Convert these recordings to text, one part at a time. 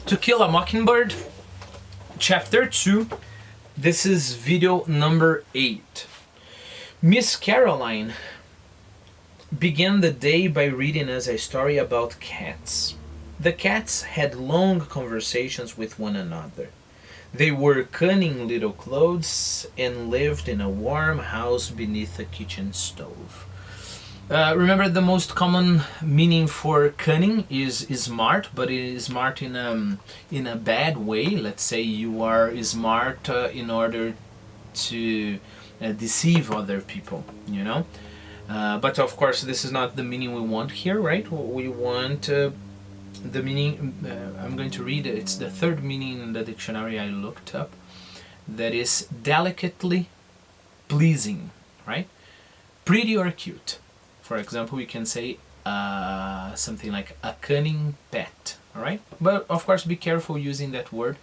To Kill a Mockingbird, Chapter 2. This is video number 8. Miss Caroline began the day by reading us a story about cats. The cats had long conversations with one another. They wore cunning little clothes and lived in a warm house beneath a kitchen stove. Remember, the most common meaning for cunning is smart, but it is smart in a bad way. Let's say you are smart in order to deceive other people, you know. But of course, this is not the meaning we want here, right? We want the meaning. I'm going to read it. It's the third meaning in the dictionary I looked up. That is delicately pleasing, right? Pretty or cute. For example, we can say something like a cunning pet, all right? But of course, be careful using that word,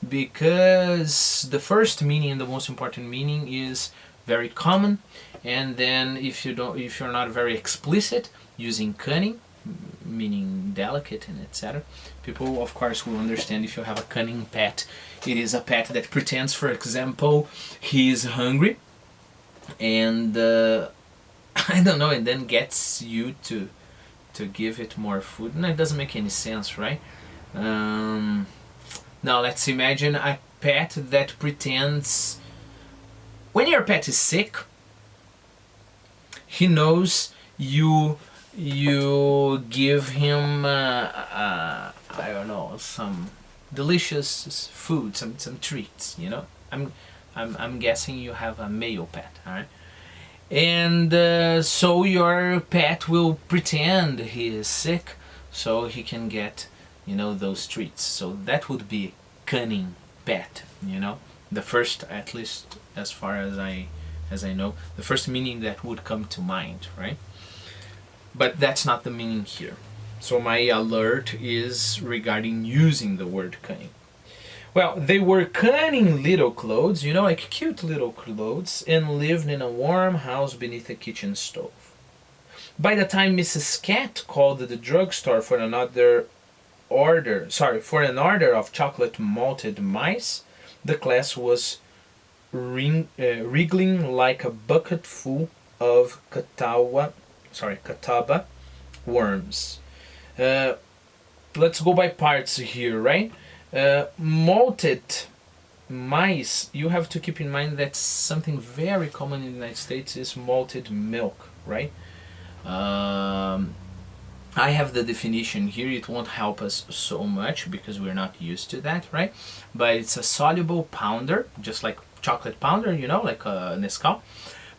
because the first meaning and the most important meaning is very common, and then if you're not very explicit using cunning, meaning delicate and etc., people of course will understand. If you have a cunning pet, it is a pet that pretends, for example, he is hungry, and I don't know, and then gets you to give it more food. No, it doesn't make any sense, right? Now let's imagine a pet that pretends. When your pet is sick, he knows you give him I don't know, some delicious food, some treats, you know. I'm guessing you have a male pet, all right? And so your pet will pretend he is sick so he can get, you know, those treats. So that would be cunning pet, you know. The first, at least as far as I know, the first meaning that would come to mind, right? But that's not the meaning here. So my alert is regarding using the word cunning. Well, they wore cunning little clothes, you know, like cute little clothes, and lived in a warm house beneath a kitchen stove. By the time Mrs. Cat called the drugstore for an order of chocolate malted mice, the class was wriggling like a bucket full of catawba worms. Let's go by parts here, right? Malted mice, you have to keep in mind that something very common in the United States is malted milk, right? I have the definition here. It won't help us so much because we're not used to that, right? But it's a soluble powder, just like chocolate powder, you know, like Nescau.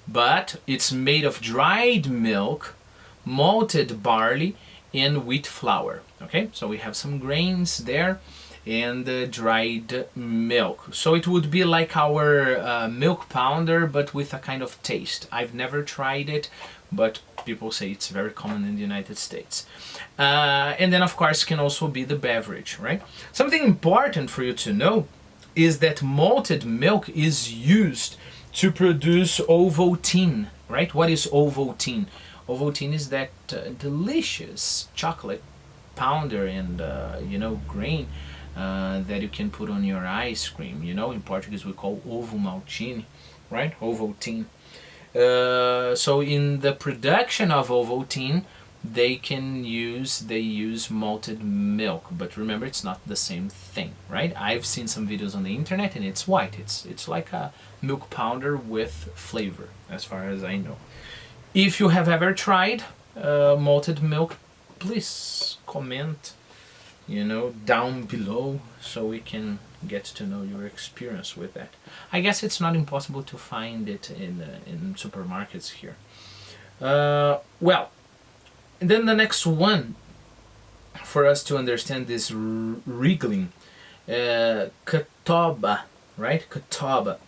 But it's made of dried milk, malted barley, and wheat flour. Okay, so we have some grains there and dried milk. So it would be like our milk powder, but with a kind of taste. I've never tried it, but people say it's very common in the United States. And then of course can also be the beverage, right? Something important for you to know is that malted milk is used to produce Ovaltine, right? What is Ovaltine? Ovaltine is that delicious chocolate powder and you know, grain that you can put on your ice cream. You know, in Portuguese we call ovo maltine, right? Ovaltine. So in the production of Ovaltine, they use malted milk, but remember, it's not the same thing, right? I've seen some videos on the internet and it's white. It's like a milk powder with flavor, as far as I know. If you have ever tried malted milk, please comment, you know, down below so we can get to know your experience with that. I guess it's not impossible to find it in supermarkets here. Well, and then the next one, for us to understand this wriggling, catawba, right? Catawba.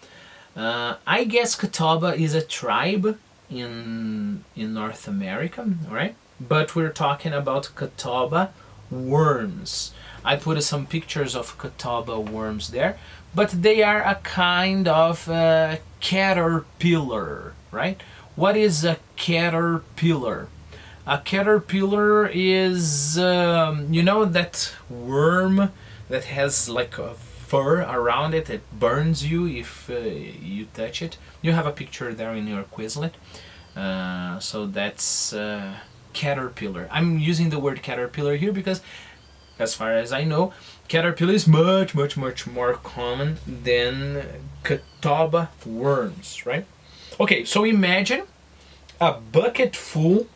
I guess catawba is a tribe in North America, right? But we're talking about catawba worms. I put some pictures of catawba worms there, but they are a kind of caterpillar, right? What is a caterpillar? A caterpillar is, you know, that worm that has like a fur around it. It burns you if you touch it. You have a picture there in your Quizlet. So that's caterpillar. I'm using the word caterpillar here because, as far as I know, caterpillar is much, much, much more common than catawba worms, right? Okay, so imagine a bucket full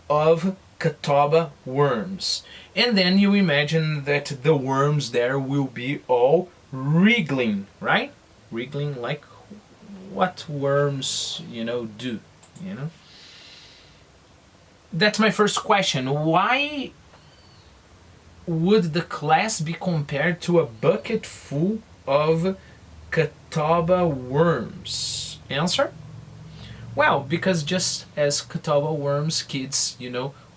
of catawba worms. And then you imagine that the worms there will be all wriggling, right? Wriggling like what worms, do, you know? That's my first question. Why would the class be compared to a bucket full of catawba worms? Answer? Well, because just as catawba worms, kids,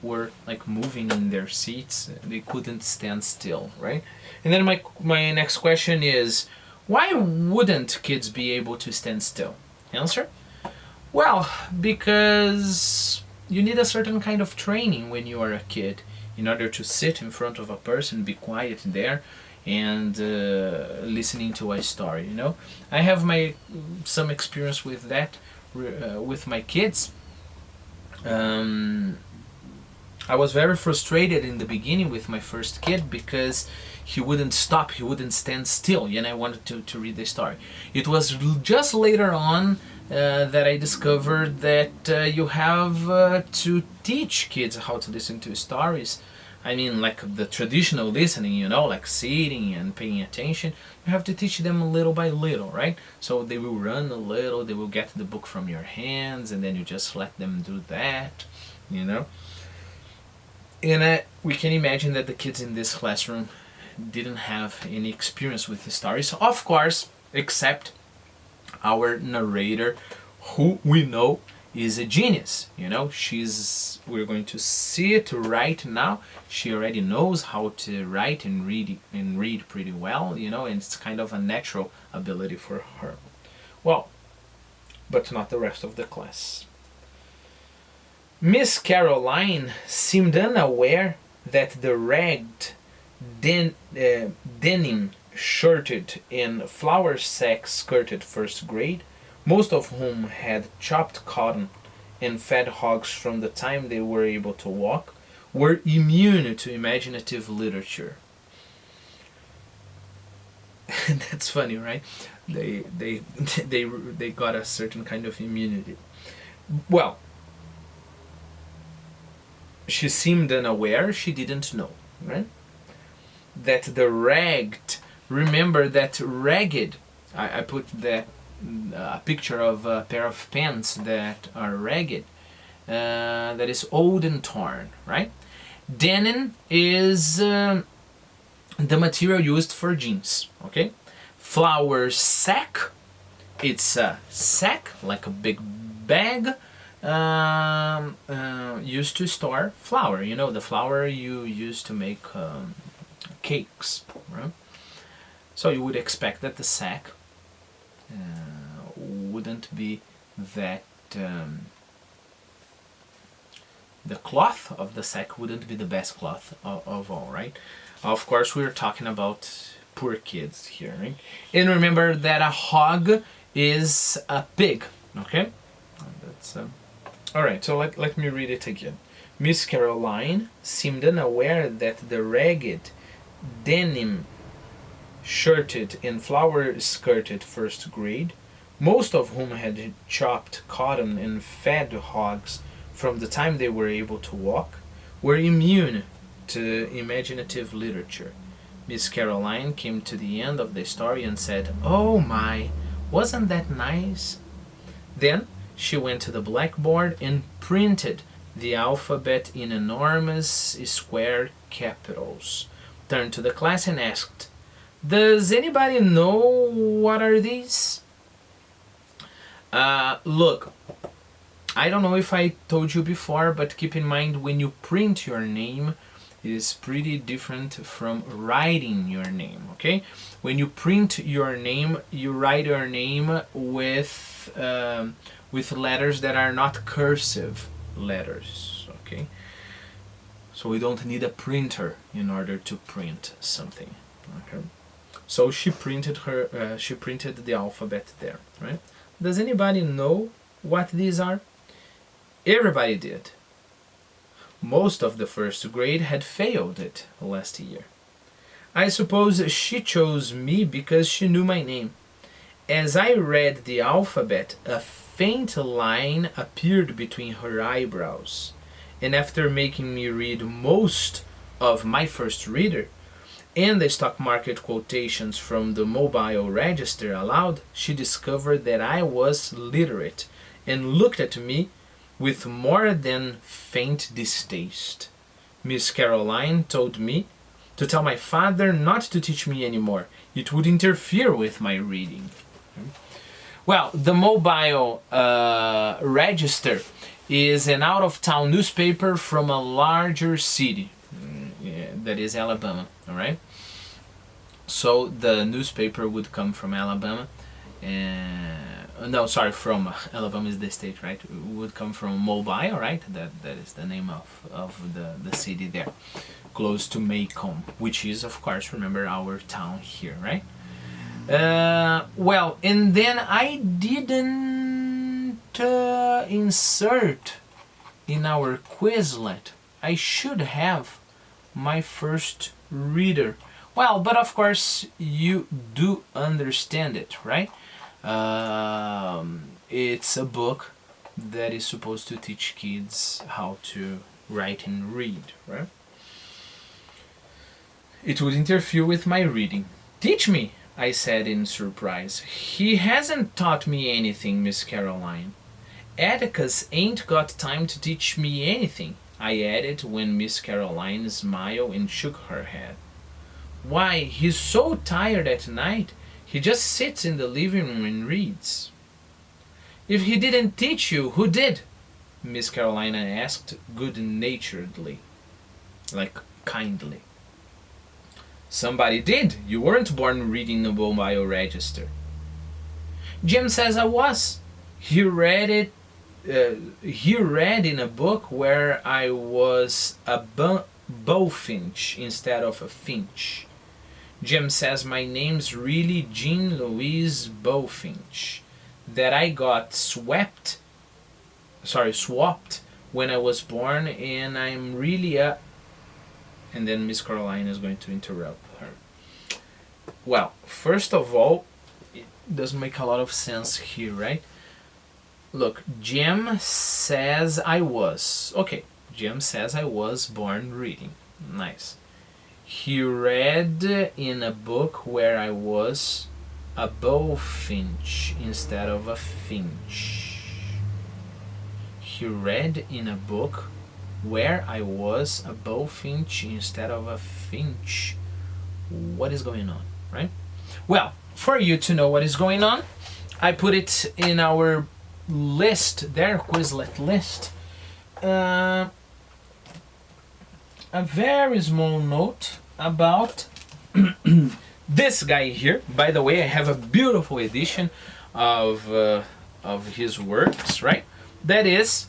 were like moving in their seats, they couldn't stand still, right? And then my next question is, why wouldn't kids be able to stand still? Answer? Well, because you need a certain kind of training when you are a kid in order to sit in front of a person, be quiet there, and listening to a story. I have some experience with that with my kids. I was very frustrated in the beginning with my first kid because he wouldn't stop, he wouldn't stand still, and I wanted to read the story. It was just later on that I discovered that you have to teach kids how to listen to stories. I mean, like the traditional listening, like sitting and paying attention. You have to teach them little by little, right? So they will run a little, they will get the book from your hands, and then you just let them do that, And we can imagine that the kids in this classroom didn't have any experience with the stories, of course, except our narrator, who we know is a genius. We're going to see it right now. She already knows how to write and read pretty well, and it's kind of a natural ability for her. Well, but not the rest of the class. Miss Caroline seemed unaware that the ragged denim shirted and flour sack skirted first grade, most of whom had chopped cotton and fed hogs from the time they were able to walk, were immune to imaginative literature. That's funny, right? They got a certain kind of immunity. Well, she seemed unaware, she didn't know, right? That the ragged, remember that ragged, I put that a picture of a pair of pants that are ragged, that is old and torn, right? Denim is the material used for jeans, okay? Flour sack, it's a sack, like a big bag, used to store flour. The flour you use to make cakes, right? So you would expect that the sack wouldn't be that the cloth of the sack wouldn't be the best cloth of all, right? Of course, we're talking about poor kids here, right? And remember that a hog is a pig, okay? That's all right. So let me read it again. Miss Caroline seemed unaware that the ragged denim shirted and flower skirted first grade, most of whom had chopped cotton and fed hogs from the time they were able to walk, were immune to imaginative literature. Miss Caroline came to the end of the story and said, "Oh my, wasn't that nice?" Then she went to the blackboard and printed the alphabet in enormous square capitals, turned to the class and asked, "Does anybody know what are these?" Look, I don't know if I told you before, but keep in mind when you print your name, it is pretty different from writing your name, okay? When you print your name, you write your name with letters that are not cursive letters, okay? So we don't need a printer in order to print something, Okay. So she printed the alphabet there, right? Does anybody know what these are? Everybody did. Most of the first grade had failed it last year. I suppose she chose me because she knew my name. As I read the alphabet, a faint line appeared between her eyebrows, and after making me read most of my first reader, and the stock market quotations from the mobile register aloud, she discovered that I was literate and looked at me with more than faint distaste. Miss Caroline told me to tell my father not to teach me anymore. It would interfere with my reading. Well, the mobile register is an out-of-town newspaper from a larger city, that is Alabama, all right? So the newspaper would come from Alabama, no, sorry, from Alabama is the state, right? It would come from Mobile, right? That is the name of the city there, close to Macomb, which is, of course, remember, our town here, right? Well, and then I didn't insert in our Quizlet. I should have my first reader. Well, but of course you do understand it, right? It's a book that is supposed to teach kids how to write and read, right? It would interfere with my reading. Teach me, I said in surprise. He hasn't taught me anything, Miss Caroline. Atticus ain't got time to teach me anything, I added when Miss Caroline smiled and shook her head. Why, he's so tired at night, he just sits in the living room and reads. If he didn't teach you, who did? Miss Carolina asked good-naturedly, like kindly. Somebody did. You weren't born reading the mobile register. Jim says I was. He read in a book where I was a bullfinch instead of a finch. Jim says my name's really Jean Louise Bullfinch. That I got swapped when I was born, and I'm really a... And then Miss Caroline is going to interrupt her. Well, first of all, it doesn't make a lot of sense here, right? Look, Jim says I was. Okay, Jim says I was born reading. Nice. He read in a book where I was a bullfinch instead of a finch. He read in a book where I was a bullfinch instead of a finch. What is going on, right? Well, for you to know what is going on, I put it in our list there, Quizlet list. A very small note about this guy here. By the way, I have a beautiful edition of his works, right? That is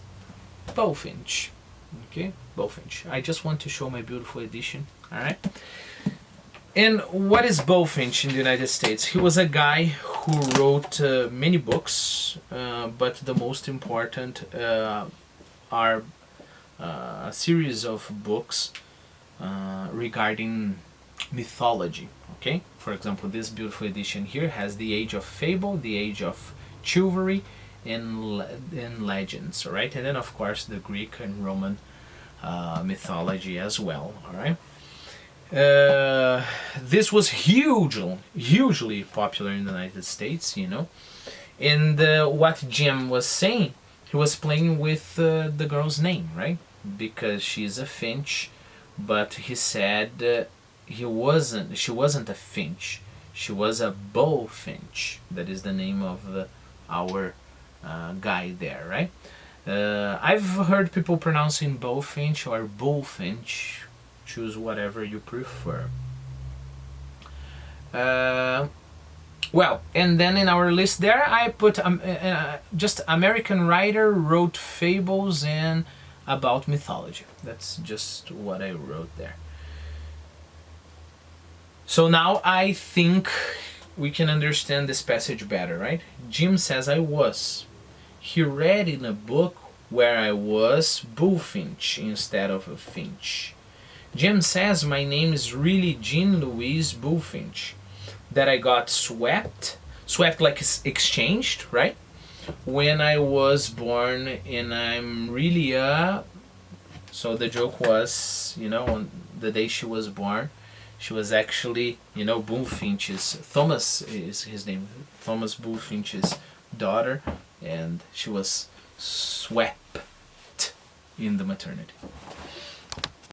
Bullfinch. Okay, Bullfinch. I just want to show my beautiful edition, alright? And what is Bullfinch in the United States? He was a guy who wrote many books, but the most important are a series of books regarding mythology, okay? For example, this beautiful edition here has the Age of Fable, the Age of Chivalry, and legends, all right? And then, of course, the Greek and Roman mythology as well, all right? This was hugely popular in the United States, you know. And what Jim was saying, he was playing with the girl's name, right? Because she's a finch, but he said she wasn't a finch. She was a bullfinch. That is the name of our guy there, right? I've heard people pronouncing bullfinch or bullfinch. Choose whatever you prefer. Well, and then in our list there, I put just American writer wrote fables and about mythology. That's just what I wrote there. So now I think we can understand this passage better, right? Jim says I was. He read in a book where I was bullfinch instead of a finch. Jim says my name is really Jean Louise Bullfinch. That I got swept like exchanged, right? When I was born, and I'm really a. So the joke was, on the day she was born, she was actually, Bullfinch's. Thomas is his name. Thomas Bullfinch's daughter, and she was swept in the maternity.